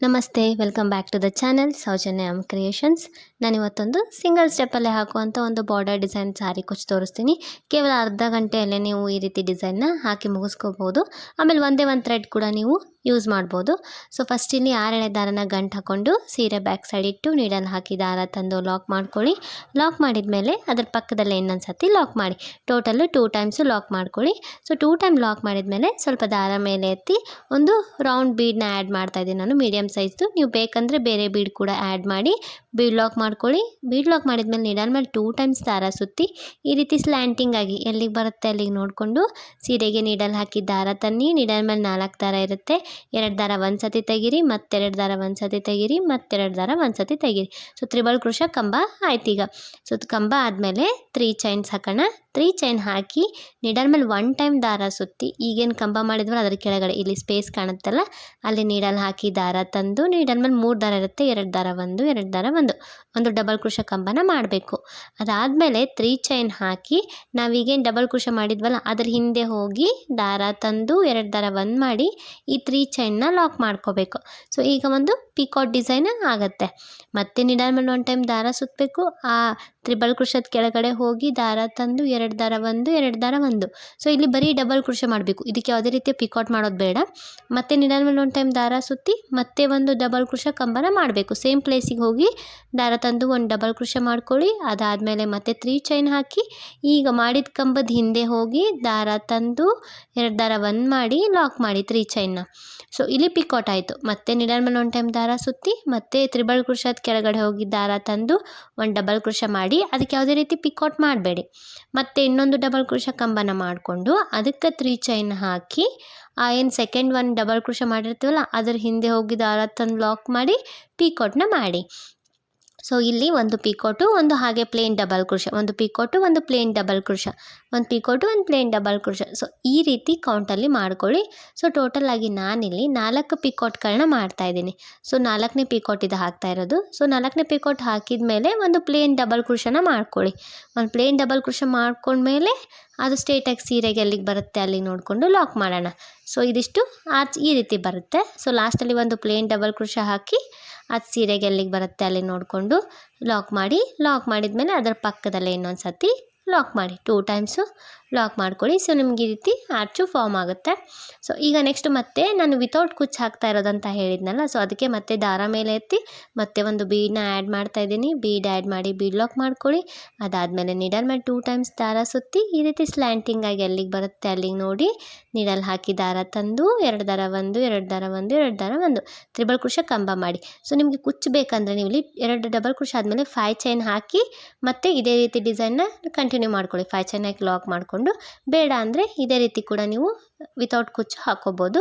ನಮಸ್ತೆ, welcome back to the channel Soujanya creations. ನಾನಿವತ್ತೊಂದು single ಸ್ಟೆಪ್ಪಲ್ಲೇ ಹಾಕುವಂಥ ಒಂದು ಬಾರ್ಡರ್ ಡಿಸೈನ್ ಸಾರಿ ಕುಚ್ಚು ತೋರಿಸ್ತೀನಿ. ಕೇವಲ ಅರ್ಧ ಗಂಟೆಯಲ್ಲೇ ನೀವು ಈ ರೀತಿ ಡಿಸೈನ್ನ ಹಾಕಿ ಮುಗಿಸ್ಕೋಬೋದು. ಆಮೇಲೆ ಒಂದೇ ಒಂದು ಥ್ರೆಡ್ ಕೂಡ ನೀವು ಯೂಸ್ ಮಾಡ್ಬೋದು. ಸೊ ಫಸ್ಟ್ ಇಲ್ಲಿ 6 ದಾರನ ಗಂಟು ಹಾಕ್ಕೊಂಡು ಸೀರೆ ಬ್ಯಾಕ್ ಸೈಡ್ ಇಟ್ಟು ನೀಡಲ್ಲಿ ಹಾಕಿ ದಾರ ತಂದು ಲಾಕ್ ಮಾಡ್ಕೊಳ್ಳಿ. ಲಾಕ್ ಮಾಡಿದ ಮೇಲೆ ಅದ್ರ ಪಕ್ಕದಲ್ಲೇ ಇನ್ನೊಂದು ಸತಿ ಲಾಕ್ ಮಾಡಿ. ಟೋಟಲ್ಲು 2 ಟೈಮ್ಸು ಲಾಕ್ ಮಾಡ್ಕೊಳ್ಳಿ. ಸೊ 2 ಟೈಮ್ ಲಾಕ್ ಮಾಡಿದ ಮೇಲೆ ಸ್ವಲ್ಪ ದಾರ ಮೇಲೆ ಎತ್ತಿ ಒಂದು ರೌಂಡ್ ಬೀಡನ್ನ ಆ್ಯಡ್ ಮಾಡ್ತಾಯಿದ್ದೀನಿ ನಾನು, ಮೀಡಿಯಮ್ ಸೈಜ್ದು. ನೀವು ಬೇಕಂದರೆ ಬೇರೆ ಬೀಡ್ ಕೂಡ ಆ್ಯಡ್ ಮಾಡಿ ಬೀಡ್ ಲಾಕ್ ಮಾಡ್ಕೊಳ್ಳಿ. ಬೀಡ್ ಲಾಕ್ ಮಾಡಿದ್ಮೇಲೆ ನೀಡಲ್ ಮೇಲೆ 2 ಟೈಮ್ಸ್ ದಾರ ಸುತ್ತಿ ಈ ರೀತಿ ಸ್ಲ್ಯಾಂಟಿಂಗ್ ಆಗಿ ಎಲ್ಲಿಗೆ ಬರುತ್ತೆ ಅಲ್ಲಿಗೆ ನೋಡಿಕೊಂಡು ಸೀರೆಗೆ ನೀಡಲ್ ಹಾಕಿ ದಾರ ತನ್ನಿ. ನೀಡಲ್ ಮೇಲೆ 4 ದಾರ ಇರುತ್ತೆ. 2 ದಾರ ಒಂದು ಸತಿ ತೆಗೀರಿ, ಮತ್ತೆರಡು ದಾರ ಒಂದು ಸತಿ ತೆಗೀರಿ, ಮತ್ತೆರಡು ದಾರ ಒಂದು ಸತಿ ತೆಗೀರಿ. ಸೊ ತ್ರಿಬಲ್ ಕ್ರೋಶ ಕಂಬ ಆಯ್ತೀಗ. ಸೊ ಕಂಬ ಆದಮೇಲೆ 3 ಚೈನ್ಸ್ ಹಾಕೋಣ. 3 ಚೈನ್ ಹಾಕಿ ನೀಡಲ್ ಮೇಲೆ 1 ಟೈಮ್ ದಾರ ಸುತ್ತಿ ಈಗೇನು ಕಂಬ ಮಾಡಿದ್ವಲ್ಲ ಅದರ ಕೆಳಗಡೆ ಇಲ್ಲಿ ಸ್ಪೇಸ್ ಕಾಣುತ್ತಲ್ಲ ಅಲ್ಲಿ ನೀಡಲ್ ಹಾಕಿ ದಾರ ತಂದು ನೀಡಲ್ ಮೇಲೆ 3 ದಾರ ಇರುತ್ತೆ. 2 ದಾರ ಒಂದು ದಾರ ಒಂದು ಡಬಲ್ ಕ್ರೋಶ ಕಂಬನ ಮಾಡಬೇಕು. ಅದಾದಮೇಲೆ 3 ಚೈನ್ ಹಾಕಿ ನಾವೀಗೇನು ಡಬಲ್ ಕ್ರೋಶ ಮಾಡಿದ್ವಲ್ಲ ಅದ್ರ ಹಿಂದೆ ಹೋಗಿ ದಾರ ತಂದು 2 ದಾರ ಒಂದು ಮಾಡಿ ಈ 3 ಚೈನ್ನ ಲಾಕ್ ಮಾಡ್ಕೋಬೇಕು. ಸೊ ಈಗ ಒಂದು ಪಿಕಾಟ್ ಡಿಸೈನ್ ಆಗುತ್ತೆ. ಮತ್ತೆ ನೀಡಲ್ ಮೇಲೆ 1 ಟೈಮ್ ದಾರ ಸುತ್ತಬೇಕು. ಆ ತ್ರಿಬಲ್ ಕ್ರೋಶದ ಕೆಳಗಡೆ ಹೋಗಿ ದಾರ ತಂದು 2 ದಾರ ಒಂದು. ಸೊ ಇಲ್ಲಿ ಬರೀ ಡಬಲ್ ಕ್ರೋಶ ಮಾಡಬೇಕು, ಇದಕ್ಕೆ ಯಾವುದೇ ರೀತಿಯ ಪಿಕಾಟ್ ಮಾಡೋದು ಬೇಡ. ಮತ್ತೆ ನೀಡಲ್ ಮೇಲೆ 1 ಟೈಮ್ ದಾರ ಸುತ್ತಿ ಮತ್ತೆ ಒಂದು ಡಬಲ್ ಕ್ರೋಶ ಕಂಬನ ಮಾಡಬೇಕು. ಸೇಮ್ ಪ್ಲೇಸಿಗೆ ಹೋಗಿ ದಾರ ತಂದು ಒಂದು ಡಬಲ್ ಕ್ರೋಶ ಮಾಡ್ಕೊಳ್ಳಿ. ಅದಾದಮೇಲೆ ಮತ್ತೆ 3 ಚೈನ್ ಹಾಕಿ ಈಗ ಮಾಡಿದ ಕಂಬದ ಹಿಂದೆ ಹೋಗಿ ದಾರ ತಂದು 2 ದಾರ ಒಂದು ಮಾಡಿ ಲಾಕ್ ಮಾಡಿ 3 ಚೈನ್ನ. ಸೊ ಇಲ್ಲಿ ಪಿಕಾಟ್ ಆಯಿತು. ಮತ್ತೆ ನೀಡಲ್ ಮೇಲೆ 1 ಟೈಮ್ ದಾರ ಸುತ್ತಿ ಮತ್ತೆ ತ್ರಿಬಲ್ ಕ್ರೋಶದ ಕೆಳಗಡೆ ಹೋಗಿ ದಾರ ತಂದು ಒಂದು ಡಬಲ್ ಕ್ರೋಶ ಮಾಡಿ ಅದಕ್ಕೆ ಯಾವುದೇ ರೀತಿ ಪಿಕಾಟ್ ಮಾಡಬೇಡಿ. ಮತ್ತೆ ಇನ್ನೊಂದು ಡಬಲ್ ಕ್ರೋಶ ಕಂಬನ ಮಾಡಿಕೊಂಡು ಅದಕ್ಕೆ 3 ಚೈನ್ ಹಾಕಿ ಏನು ಸೆಕೆಂಡ್ ಒಂದು ಡಬಲ್ ಕ್ರೋಶ ಮಾಡಿರ್ತೀವಲ್ಲ ಅದ್ರ ಹಿಂದೆ ಹೋಗಿ ದಾರ ತಂದು ಲಾಕ್ ಮಾಡಿ ಪಿಕಾಟ್ನ ಮಾಡಿ. ಸೊ ಇಲ್ಲಿ ಒಂದು ಪಿಕೋಟು, ಒಂದು ಹಾಗೆ ಪ್ಲೇನ್ ಡಬಲ್ ಕ್ರೋಶ, ಒಂದು ಪಿಕೋಟು, ಒಂದು ಪ್ಲೇನ್ ಡಬಲ್ ಕ್ರೋಶ, ಒಂದು ಪಿಕೋಟು, ಒಂದು ಪ್ಲೇನ್ ಡಬಲ್ ಕ್ರೋಶ. ಸೊ ಈ ರೀತಿ ಕೌಂಟಲ್ಲಿ ಮಾಡ್ಕೊಳ್ಳಿ. ಸೊ ಟೋಟಲಾಗಿ ನಾನಿಲ್ಲಿ 4 ಪಿಕೋಟ್ಗಳನ್ನ ಮಾಡ್ತಾಯಿದ್ದೀನಿ. ಸೊ 4ನೇ ಪಿಕೋಟ್ ಇದು ಹಾಕ್ತಾ ಇರೋದು. ಸೊ 4ನೇ ಪಿಕೋಟ್ ಹಾಕಿದ ಮೇಲೆ ಒಂದು ಪ್ಲೇನ್ ಡಬಲ್ ಕ್ರೋಶನ ಮಾಡ್ಕೊಳ್ಳಿ. ಒಂದು ಪ್ಲೇನ್ ಡಬಲ್ ಕ್ರೋಶ ಮಾಡ್ಕೊಂಡ್ಮೇಲೆ ಅದು ಸ್ಟ್ರೇಟಾಗಿ ಸೀರೆಗೆ ಎಲ್ಲಿಗೆ ಬರುತ್ತೆ ಅಲ್ಲಿಗೆ ನೋಡಿಕೊಂಡು ಲಾಕ್ ಮಾಡೋಣ. ಸೊ ಇದಿಷ್ಟು ಈ ರೀತಿ ಬರುತ್ತೆ. ಸೊ ಲಾಸ್ಟಲ್ಲಿ ಒಂದು ಪ್ಲೇನ್ ಡಬಲ್ ಕ್ರೋಶ ಹಾಕಿ ಅದು ಸೀರೆಗೆ ಎಲ್ಲಿಗೆ ಬರುತ್ತೆ ಅಲ್ಲಿ ನೋಡಿಕೊಂಡು ಲಾಕ್ ಮಾಡಿ. ಲಾಕ್ ಮಾಡಿದ್ಮೇಲೆ ಅದರ ಪಕ್ಕದಲ್ಲೇ ಇನ್ನೊಂದು ಸತಿ ಲಾಕ್ ಮಾಡಿ 2 ಟೈಮ್ಸು ಲಾಕ್ ಮಾಡ್ಕೊಳ್ಳಿ. ಸೊ ನಿಮ್ಗೆ ಈ ರೀತಿ ಆರ್ಚು ಫಾರ್ಮ್ ಆಗುತ್ತೆ. ಸೊ ಈಗ ನೆಕ್ಸ್ಟ್ ಮತ್ತೆ ನಾನು ವಿತೌಟ್ ಕುಚ್ಚು ಹಾಕ್ತಾ ಇರೋದಂತ ಹೇಳಿದ್ನಲ್ಲ, ಸೊ ಅದಕ್ಕೆ ಮತ್ತೆ ದಾರ ಮೇಲೆ ಎತ್ತಿ ಮತ್ತೆ ಒಂದು ಬೀಡನ್ನ ಆ್ಯಡ್ ಮಾಡ್ತಾಯಿದ್ದೀನಿ. ಬೀಡ್ ಆ್ಯಡ್ ಮಾಡಿ ಬೀಡ್ ಲಾಕ್ ಮಾಡ್ಕೊಳ್ಳಿ. ಅದಾದಮೇಲೆ ನೀಡಲ್ ಮೇಲೆ 2 ಟೈಮ್ಸ್ ದಾರ ಸುತ್ತಿ ಈ ರೀತಿ ಸ್ಲ್ಯಾಂಟಿಂಗ್ ಆಗಿ ಎಲ್ಲಿಗೆ ಬರುತ್ತೆ ಅಲ್ಲಿಗೆ ನೋಡಿ ನೀಡಲ್ ಹಾಕಿ ದಾರ ತಂದು 2 ದಾರ ಒಂದು ತ್ರಿಬಲ್ ಕ್ರೋಶ ಕಂಬ ಮಾಡಿ. ಸೊ ನಿಮಗೆ ಕುಚ್ಚು ಬೇಕಂದರೆ ನೀವು ಇಲ್ಲಿ 2 ಡಬಲ್ ಕ್ರೋಶ ಆದಮೇಲೆ 5 ಚೈನ್ ಹಾಕಿ ಮತ್ತೆ ಇದೇ ರೀತಿ ಡಿಸೈನ್ನ ಕಂಟಿನ್ಯೂ ಮಾಡ್ಕೊಳ್ಳಿ. 5 ಚೈನ್ ಹಾಕಿ ಲಾಕ್ ಮಾಡಿಕೊಂಡು, ಬೇಡ ಅಂದರೆ ಇದೇ ರೀತಿ ಕೂಡ ನೀವು ವಿತೌಟ್ ಕುಚ್ಚು ಹಾಕ್ಕೋಬೋದು.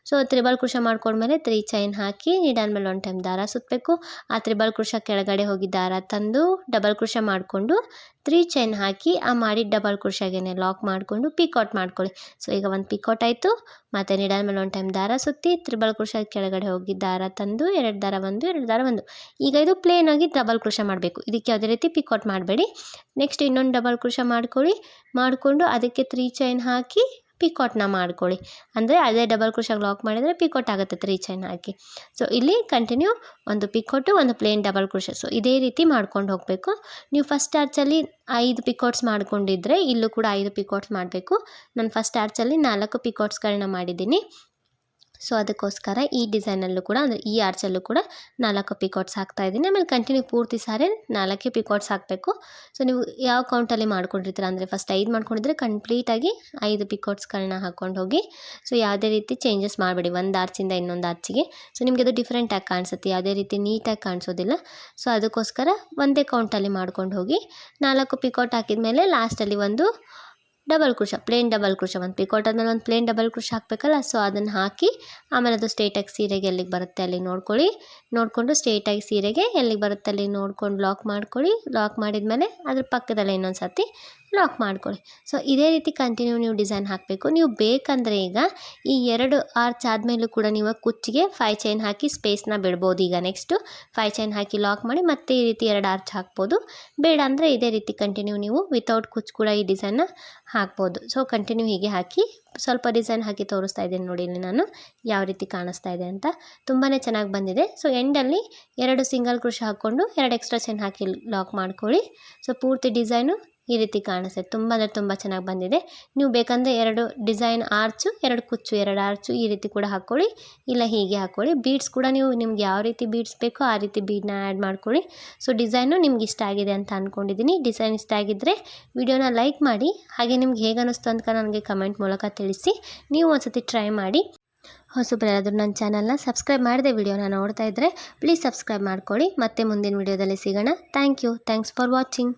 ಸೊ ತ್ರಿಬಲ್ ಕ್ರೋಶ ಮಾಡ್ಕೊಂಡ್ಮೇಲೆ 3 ಚೈನ್ ಹಾಕಿ ನೀಡಲ್ ಮೇಲೆ 1 ಟೈಮ್ ದಾರ ಸುತ್ತಬೇಕು. ಆ ತ್ರಿಬಲ್ ಕ್ರೋಶ ಕೆಳಗಡೆ ಹೋಗಿ ದಾರ ತಂದು ಡಬಲ್ ಕ್ರೋಶ ಮಾಡಿಕೊಂಡು 3 ಚೈನ್ ಹಾಕಿ ಆ ಮಾಡಿ ಡಬಲ್ ಕ್ರೋಶಾಗೇನೆ ಲಾಕ್ ಮಾಡಿಕೊಂಡು ಪಿಕಾಟ್ ಮಾಡ್ಕೊಳ್ಳಿ. ಸೊ ಈಗ ಒಂದು ಪಿಕಾಟ್ ಆಯಿತು. ಮತ್ತು ನೀಡಲ್ ಮೇಲೆ 1 ಟೈಮ್ ದಾರ ಸುತ್ತಿ ತ್ರಿಬಲ್ ಕ್ರೋಶ ಕೆಳಗಡೆ ಹೋಗಿ ದಾರ ತಂದು 2 ದಾರ ಒಂದು. ಈಗ ಇದು ಪ್ಲೇನಾಗಿ ಡಬಲ್ ಕ್ರೋಶ ಮಾಡಬೇಕು, ಇದಕ್ಕೆ ಯಾವುದೇ ರೀತಿ ಪಿಕಾಟ್ ಮಾಡಬೇಡಿ. ನೆಕ್ಸ್ಟ್ ಇನ್ನೊಂದು ಡಬಲ್ ಕ್ರೋಶ ಮಾಡಿಕೊಂಡು ಅದಕ್ಕೆ 3 ಚೈನ್ ಹಾಕಿ ಪಿಕಾಟ್ನ ಮಾಡ್ಕೊಳ್ಳಿ. ಅಂದರೆ ಅದೇ ಡಬಲ್ ಕ್ರೋಶಾಗಿ ಲಾಕ್ ಮಾಡಿದರೆ ಪಿಕಾಟ್ ಆಗುತ್ತೆ 3 ಚೈನ್ ಹಾಕಿ. ಸೊ ಇಲ್ಲಿ ಕಂಟಿನ್ಯೂ ಒಂದು ಪಿಕೋಟು, ಒಂದು ಪ್ಲೇನ್ ಡಬಲ್ ಕ್ರೋಶ. ಸೊ ಇದೇ ರೀತಿ ಮಾಡ್ಕೊಂಡು ಹೋಗಬೇಕು. ನೀವು ಫಸ್ಟ್ ಆರ್ಚಲ್ಲಿ 5 ಪಿಕೋಟ್ಸ್ ಮಾಡ್ಕೊಂಡಿದ್ರೆ ಇಲ್ಲೂ ಕೂಡ 5 ಪಿಕೋಟ್ಸ್ ಮಾಡಬೇಕು. ನಾನು ಫಸ್ಟ್ ಆರ್ಚಲ್ಲಿ 4 ಪಿಕೋಟ್ಸ್ಗಳನ್ನ ಮಾಡಿದ್ದೀನಿ. ಸೊ ಅದಕ್ಕೋಸ್ಕರ ಈ ಡಿಸೈನಲ್ಲೂ ಕೂಡ ಅಂದರೆ ಈ ಆರ್ಚಲ್ಲೂ ಕೂಡ 4 ಪಿಕಾಟ್ಸ್ ಹಾಕ್ತಾಯಿದ್ದೀನಿ. ಆಮೇಲೆ ಕಂಟಿನ್ಯೂ ಪೂರ್ತಿ ಸಾರಿ 4 ಪಿಕಾಟ್ಸ್ ಹಾಕಬೇಕು. ಸೊ ನೀವು ಯಾವ ಕೌಂಟಲ್ಲಿ ಮಾಡ್ಕೊಂಡಿರ್ತೀರ ಅಂದರೆ ಫಸ್ಟ್ 5 ಮಾಡ್ಕೊಂಡಿದ್ರೆ ಕಂಪ್ಲೀಟಾಗಿ 5 ಪಿಕಾಟ್ಸ್ಗಳನ್ನ ಹಾಕ್ಕೊಂಡು ಹೋಗಿ. ಸೊ ಯಾವುದೇ ರೀತಿ ಚೇಂಜಸ್ ಮಾಡಬೇಡಿ ಒಂದು ಆರ್ಚಿಂದ ಇನ್ನೊಂದು ಆರ್ಚಿಗೆ. ಸೊ ನಿಮಗೆ ಅದು ಡಿಫ್ರೆಂಟಾಗಿ ಕಾಣಿಸುತ್ತೆ, ಯಾವುದೇ ರೀತಿ ನೀಟಾಗಿ ಕಾಣಿಸೋದಿಲ್ಲ. ಸೊ ಅದಕ್ಕೋಸ್ಕರ ಒಂದೇ ಕೌಂಟಲ್ಲಿ ಮಾಡ್ಕೊಂಡು ಹೋಗಿ 4 ಪಿಕಾಟ್ ಹಾಕಿದ ಮೇಲೆ ಲಾಸ್ಟಲ್ಲಿ ಒಂದು double crochet, plain double crochet, ಒಂದು ಪಿಕಾಟ್ ಆದಮೇಲೆ ಒಂದು ಪ್ಲೇನ್ ಡಬಲ್ ಕ್ರೋಶ ಹಾಕಬೇಕಲ್ಲ. ಸೊ ಅದನ್ನು ಹಾಕಿ ಆಮೇಲೆ ಅದು ಸ್ಟ್ರೇಟಾಗಿ ಸೀರೆಗೆ ಎಲ್ಲಿಗೆ ಬರುತ್ತೆ ಅಲ್ಲಿಗೆ ನೋಡಿಕೊಂಡು ಸ್ಟ್ರೇಟಾಗಿ ಸೀರೆಗೆ ಎಲ್ಲಿಗೆ ಬರುತ್ತೆ ಅಲ್ಲಿಗೆ ನೋಡ್ಕೊಂಡು ಲಾಕ್ ಮಾಡ್ಕೊಳ್ಳಿ. ಲಾಕ್ ಮಾಡಿದ್ಮೇಲೆ ಅದ್ರ ಪಕ್ಕದಲ್ಲೇ ಇನ್ನೊಂದು ಸತಿ ಲಾಕ್ ಮಾಡ್ಕೊಳ್ಳಿ. ಸೊ ಇದೇ ರೀತಿ ಕಂಟಿನ್ಯೂ ನೀವು ಡಿಸೈನ್ ಹಾಕಬೇಕು. ನೀವು ಬೇಕಂದರೆ ಈಗ ಈ 2 ಆರ್ಚ್ ಆದಮೇಲೂ ಕೂಡ ನೀವು ಕುಚ್ಚಿಗೆ 5 ಚೈನ್ ಹಾಕಿ ಸ್ಪೇಸ್ನ ಬಿಡ್ಬೋದು. ಈಗ ನೆಕ್ಸ್ಟು 5 ಚೈನ್ ಹಾಕಿ ಲಾಕ್ ಮಾಡಿ ಮತ್ತೆ ಈ ರೀತಿ 2 ಆರ್ಚ್ ಹಾಕ್ಬೋದು. ಬೇಡ ಅಂದರೆ ಇದೇ ರೀತಿ ಕಂಟಿನ್ಯೂ ನೀವು ವಿತೌಟ್ ಕುಚ್ಚು ಕೂಡ ಈ ಡಿಸೈನ್ನ ಹಾಕ್ಬೋದು. ಸೊ ಕಂಟಿನ್ಯೂ ಹೀಗೆ ಹಾಕಿ ಸ್ವಲ್ಪ ಡಿಸೈನ್ ಹಾಕಿ ತೋರಿಸ್ತಾ ಇದ್ದೀನಿ ನೋಡಿ ಇಲ್ಲಿ ನಾನು ಯಾವ ರೀತಿ ಕಾಣಿಸ್ತಾ ಇದೆ ಅಂತ. ತುಂಬಾ ಚೆನ್ನಾಗಿ ಬಂದಿದೆ. ಸೊ ಎಂಡಲ್ಲಿ 2 ಸಿಂಗಲ್ ಕ್ರೋಶೆ ಹಾಕ್ಕೊಂಡು 2 ಎಕ್ಸ್ಟ್ರಾ ಚೈನ್ ಹಾಕಿ ಲಾಕ್ ಮಾಡ್ಕೊಳ್ಳಿ. ಸೊ ಪೂರ್ತಿ ಡಿಸೈನು ಈ ರೀತಿ ಕಾಣಿಸುತ್ತೆ. ತುಂಬ ಅಂದರೆ ತುಂಬ ಚೆನ್ನಾಗಿ ಬಂದಿದೆ. ನೀವು ಬೇಕಂದರೆ 2 ಡಿಸೈನ್ ಆರ್ಚು 2 ಕುಚ್ಚು 2 ಆರ್ಚು ಈ ರೀತಿ ಕೂಡ ಹಾಕ್ಕೊಳ್ಳಿ, ಇಲ್ಲ ಹೀಗೆ ಹಾಕ್ಕೊಳ್ಳಿ. ಬೀಡ್ಸ್ ಕೂಡ ನೀವು ನಿಮ್ಗೆ ಯಾವ ರೀತಿ ಬೀಡ್ಸ್ ಬೇಕೋ ಆ ರೀತಿ ಬೀಡನ್ನ ಆ್ಯಡ್ ಮಾಡ್ಕೊಳ್ಳಿ. ಸೊ ಡಿಸೈನು ನಿಮ್ಗೆ ಇಷ್ಟ ಆಗಿದೆ ಅಂತ ಅಂದ್ಕೊಂಡಿದ್ದೀನಿ. ಡಿಸೈನ್ ಇಷ್ಟ ಆಗಿದ್ದರೆ ವಿಡಿಯೋನ ಲೈಕ್ ಮಾಡಿ, ಹಾಗೆ ನಿಮ್ಗೆ ಹೇಗೆ ಅನ್ನಿಸ್ತು ಅಂತ ನನಗೆ ಕಮೆಂಟ್ ಮೂಲಕ ತಿಳಿಸಿ. ನೀವು ಒಂದ್ಸತಿ ಟ್ರೈ ಮಾಡಿ. ಹೊಸಬ್ರು ಯಾರಾದರೂ ನನ್ನ ಚಾನಲ್ನ ಸಬ್ಸ್ಕ್ರೈಬ್ ಮಾಡದೆ ವಿಡಿಯೋನ ನೋಡ್ತಾ ಇದ್ದರೆ ಪ್ಲೀಸ್ ಸಬ್ಸ್ಕ್ರೈಬ್ ಮಾಡ್ಕೊಳ್ಳಿ. ಮತ್ತೆ ಮುಂದಿನ ವಿಡಿಯೋದಲ್ಲಿ ಸಿಗೋಣ. Thanks for watching.